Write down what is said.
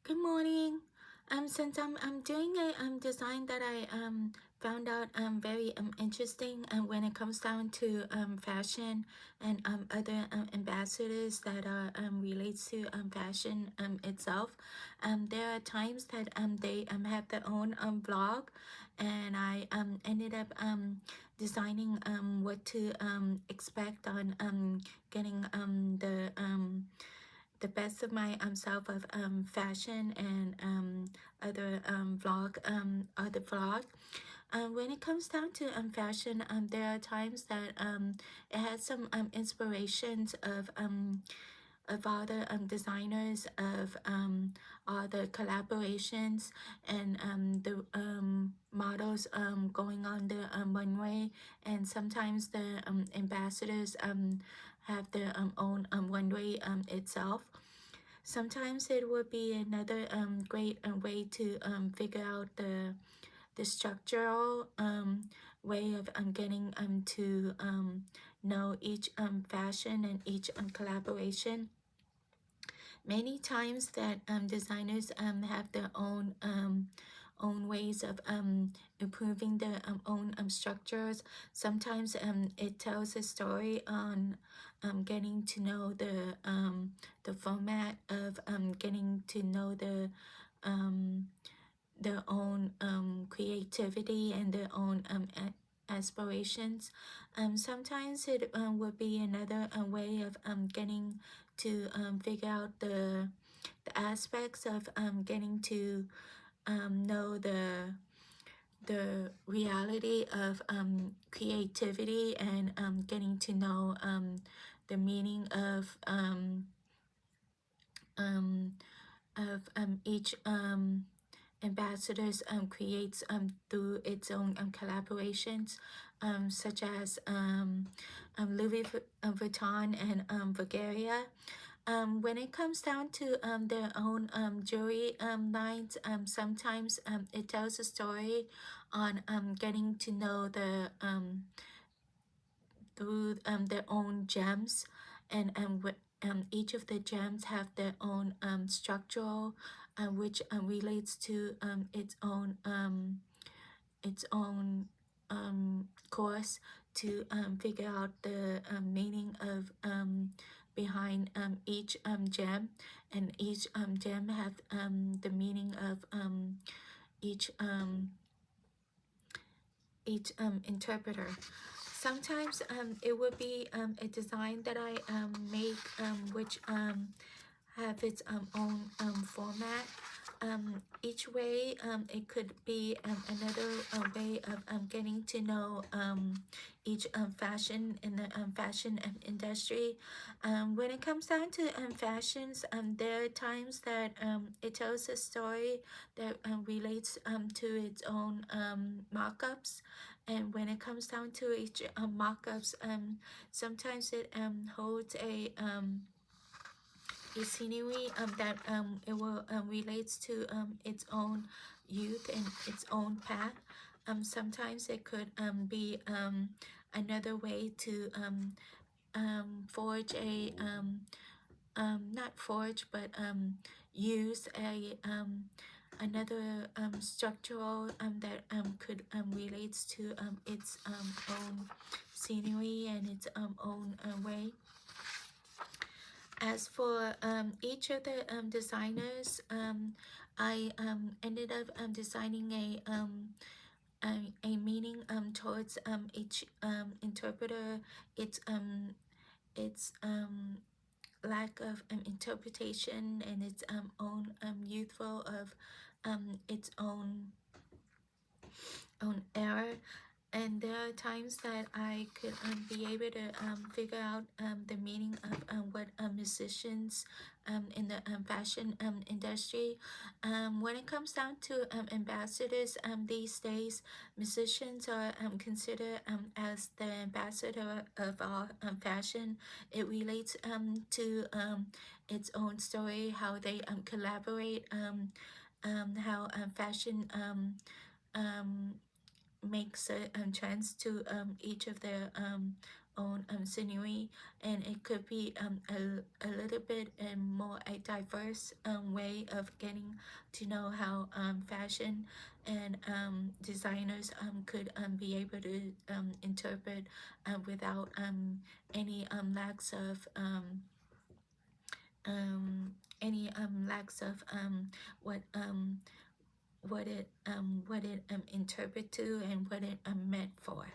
Good morning. Since I'm doing a design that I found out very interesting, when it comes down to fashion and other ambassadors that are relates to fashion itself. There are times that they have their own blog, and I ended up designing what to expect on getting the best of my self of fashion and other vlog. When it comes down to fashion, there are times that it has some inspirations of other designers, of other collaborations, and the models going on the runway, and sometimes the ambassadors have their own runway itself. Sometimes it would be another great way to figure out the structural way of getting to know each fashion and each collaboration. Many times that designers have their own ways of improving their own structures. Sometimes it tells a story on getting to know the format of getting to know um, their own creativity and their own aspirations. Sometimes it would be another way of getting to figure out the aspects of getting to know the reality of creativity, and getting to know the meaning um, each ambassadors creates through its own collaborations, such as Louis Vuitton and Bulgaria. When it comes down to their own jewelry lines, sometimes it tells a story on getting to know through their own gems, and each of the gems have their own structural, which relates to its own course to figure out the meaning of behind each gem, and each gem have the meaning of each interpreter. Sometimes it would be a design that I make, which have its own format. Each way it could be another way of getting to know each fashion in the fashion industry. When it comes down to fashions, there are times that it tells a story that relates to its own markups. And when it comes down to each markups, sometimes it holds a scenery that it will relates to its own youth and its own path. Sometimes it could be another way to forge a not forge, but use a another structural that could relates to its own scenery and its own way. As for each of the designers, I ended up designing a meaning towards each interpreter. Its lack of interpretation, and its own youthful of its own error. And there are times that I could be able to figure out the meaning of what musicians in the fashion industry. When it comes down to ambassadors, these days, musicians are considered as the ambassador of all fashion. It relates to its own story, how they collaborate, how fashion um, makes a trends to each of their own scenery, and it could be a little bit more a diverse way of getting to know how fashion and designers could be able to interpret without any lacks of any lacks of what what it interpret to and what it meant for.